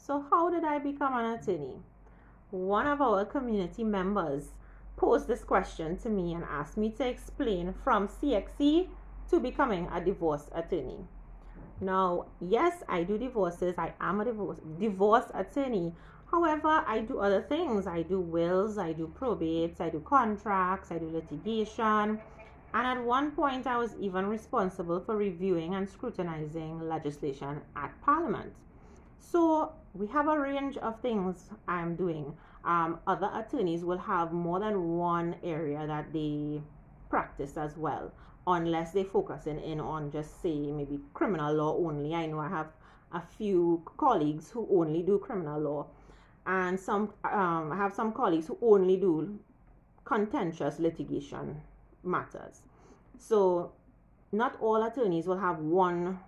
So, how did I become an attorney? One of our community members posed this question to me and asked me to explain from CXC to becoming a divorce attorney. Now, yes, I do divorces. I am a divorce attorney. However, I do other things. I do wills, I do probates, I do contracts, I do litigation. And at one point, I was even responsible for reviewing and scrutinizing legislation at Parliament. So we have a range of things I'm doing. Other attorneys will have more than one area that they practice as well, unless they focusing in on just say maybe criminal law only. I know I have a few colleagues who only do criminal law, and I have some colleagues who only do contentious litigation matters. So not all attorneys will have one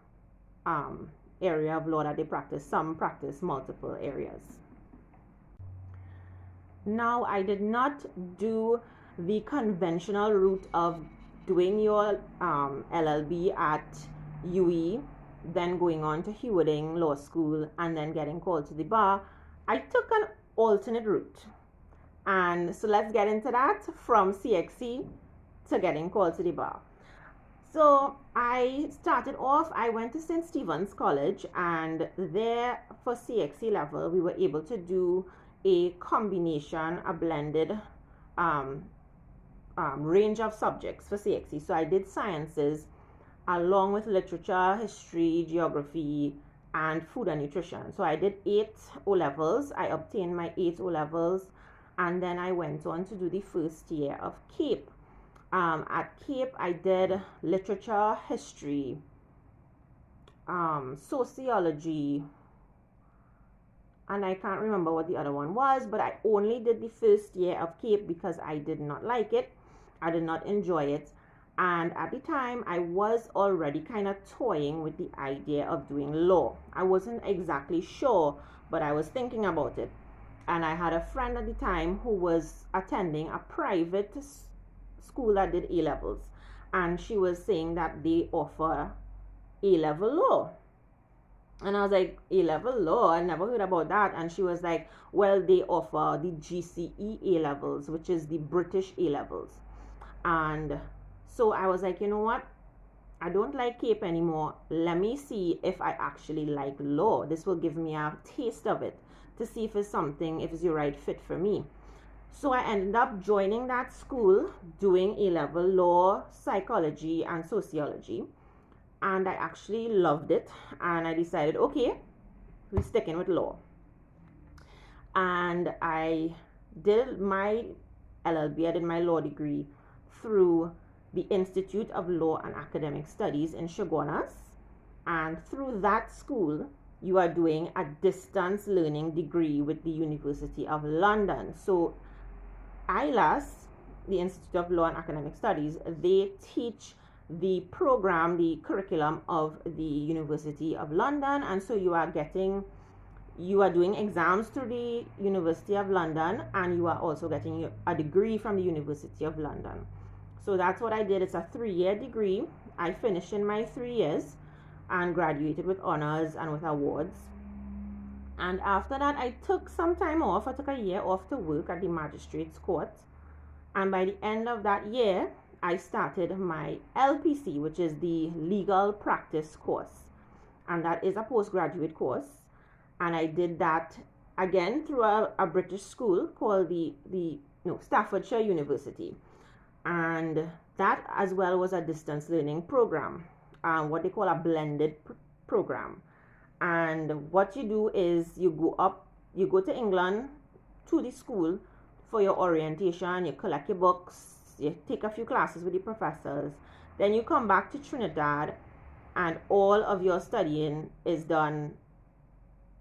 area of law that they practice. Some practice multiple areas. Now, I did not do the conventional route of doing your LLB at UE, then going on to Hewarding Law School, and then getting called to the bar. I took an alternate route. And so let's get into that from CXC to getting called to the bar. So I started off, I went to St. Stephen's College, and there for CXC level, we were able to do a combination, a blended range of subjects for CXC. So I did sciences along with literature, history, geography, and food and nutrition. So I did 8 O levels. I obtained my 8 O levels, and then I went on to do the first year of CAPE. At CAPE, I did literature, history, sociology, and I can't remember what the other one was, but I only did the first year of CAPE because I did not like it. I did not enjoy it. And at the time, I was already kind of toying with the idea of doing law. I wasn't exactly sure, but I was thinking about it. And I had a friend at the time who was attending a private school that did A-levels. And she was saying that they offer A-level law. And I was like, A-level law? I never heard about that. And she was like, well, they offer the GCE A-levels, which is the British A-levels. And so I was like, you know what? I don't like CAPE anymore. Let me see if I actually like law. This will give me a taste of it to see if it's something, if it's the right fit for me. So I ended up joining that school, doing A-level law, psychology, and sociology. And I actually loved it. And I decided, okay, we're sticking with law. And I did my LLB, I did my law degree through the Institute of Law and Academic Studies in Chaguanas. And through that school, you are doing a distance learning degree with the University of London. So ILAS, the Institute of Law and Academic Studies, they teach the program, the curriculum of the University of London. And so you are doing exams through the University of London, and you are also getting a degree from the University of London. So that's what I did. It's a 3-year degree. I finished in my 3 years and graduated with honors and with awards. And after that, I took some time off. I took a year off to work at the magistrate's court. And by the end of that year, I started my LPC, which is the legal practice course. And that is a postgraduate course. And I did that again through a British school called Staffordshire University. And that as well was a distance learning program, what they call a blended program. And what you do is you go to England to the school for your orientation, you collect your books, you take a few classes with the professors, then you come back to Trinidad, and all of your studying is done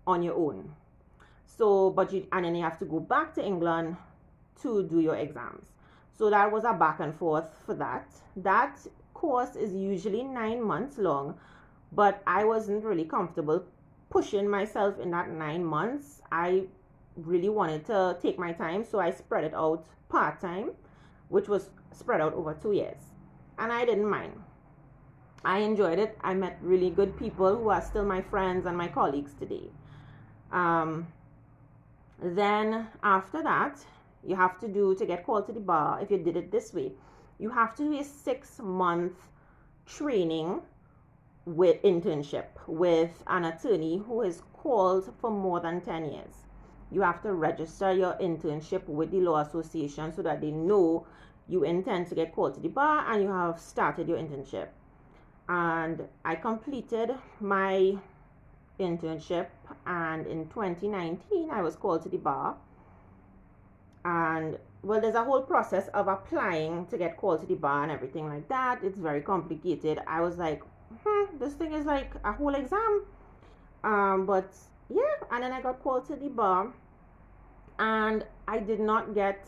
on your own. So, and then you have to go back to England to do your exams. So that was a back and forth for that. That course is usually 9 months long, but I wasn't really comfortable pushing myself in that 9 months. I really wanted to take my time, so I spread it out part-time, which was spread out over 2 years. And I didn't mind. I enjoyed it. I met really good people who are still my friends and my colleagues today. Um, then after that, you have to do to get called to the bar. If you did it this way, you have to do a 6 month training with internship with an attorney who is called for more than 10 years. You have to register your internship with the law association so that they know you intend to get called to the bar and you have started your internship. And I completed my internship, and in 2019 I was called to the bar. And well, there's a whole process of applying to get called to the bar and everything like that. It's very complicated. I was like, this thing is like a whole exam. But yeah, and then I got called to the bar, and I did not get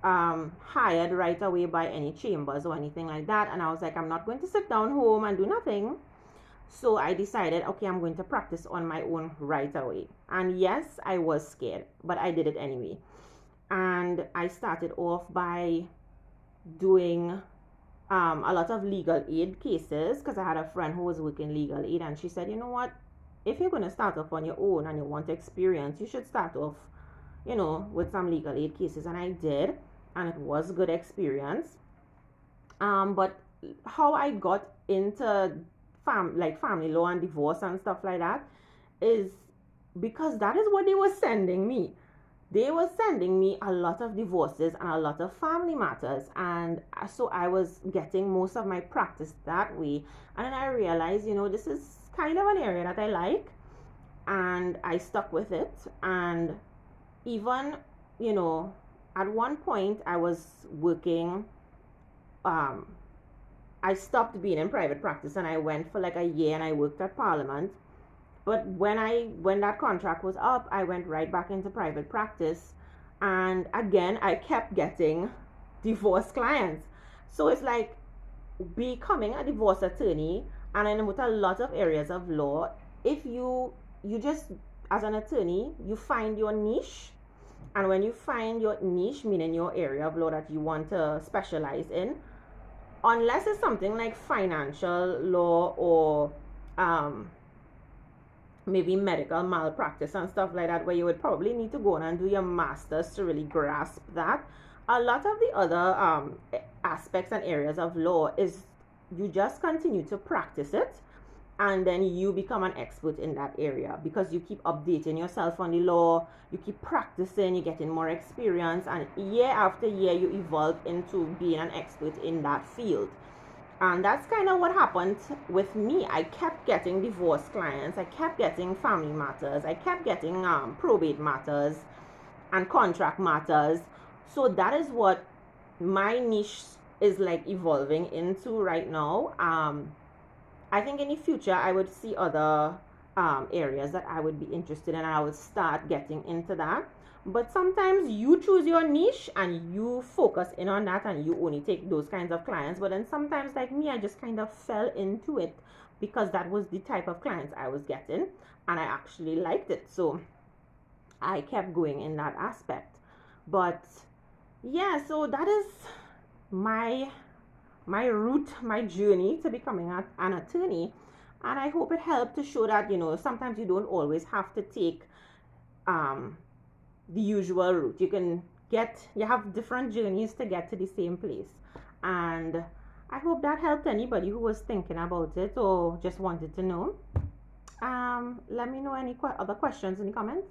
hired right away by any chambers or anything like that. And I was like, I'm not going to sit down home and do nothing. So I decided, okay, I'm going to practice on my own right away. And yes, I was scared, but I did it anyway. And I started off by doing a lot of legal aid cases, because I had a friend who was working legal aid, and she said, you know what, if you're going to start off on your own and you want experience, you should start off, with some legal aid cases. And I did, and it was good experience. But how I got into family law and divorce and stuff like that is because that is what they were sending me. They were sending me a lot of divorces and a lot of family matters, and so I was getting most of my practice that way. And then I realized, this is kind of an area that I like, and I stuck with it. And even, at one point I was working, I stopped being in private practice and I went for like a year and I worked at Parliament. But when that contract was up, I went right back into private practice, and again I kept getting divorce clients. So it's like becoming a divorce attorney, and then with a lot of areas of law, if you just, as an attorney, you find your niche. And when you find your niche, meaning your area of law that you want to specialize in, unless it's something like financial law or maybe medical malpractice and stuff like that, where you would probably need to go on and do your master's to really grasp that. A lot of the other aspects and areas of law is you just continue to practice it, and then you become an expert in that area because you keep updating yourself on the law, you keep practicing, you're getting more experience, and year after year you evolve into being an expert in that field. And that's kind of what happened with me. I kept getting divorce clients, I kept getting family matters, I kept getting probate matters and contract matters. So that is what my niche is like evolving into right now. I think in the future I would see other areas that I would be interested in, and I would start getting into that. But sometimes you choose your niche and you focus in on that and you only take those kinds of clients. But then sometimes, like me, I just kind of fell into it because that was the type of clients I was getting and I actually liked it. So I kept going in that aspect. But yeah, so that is my route, my journey to becoming an attorney. And I hope it helped to show that, sometimes you don't always have to take the usual route. You have different journeys to get to the same place. And I hope that helped anybody who was thinking about it or just wanted to know. Let me know any other questions in the comments.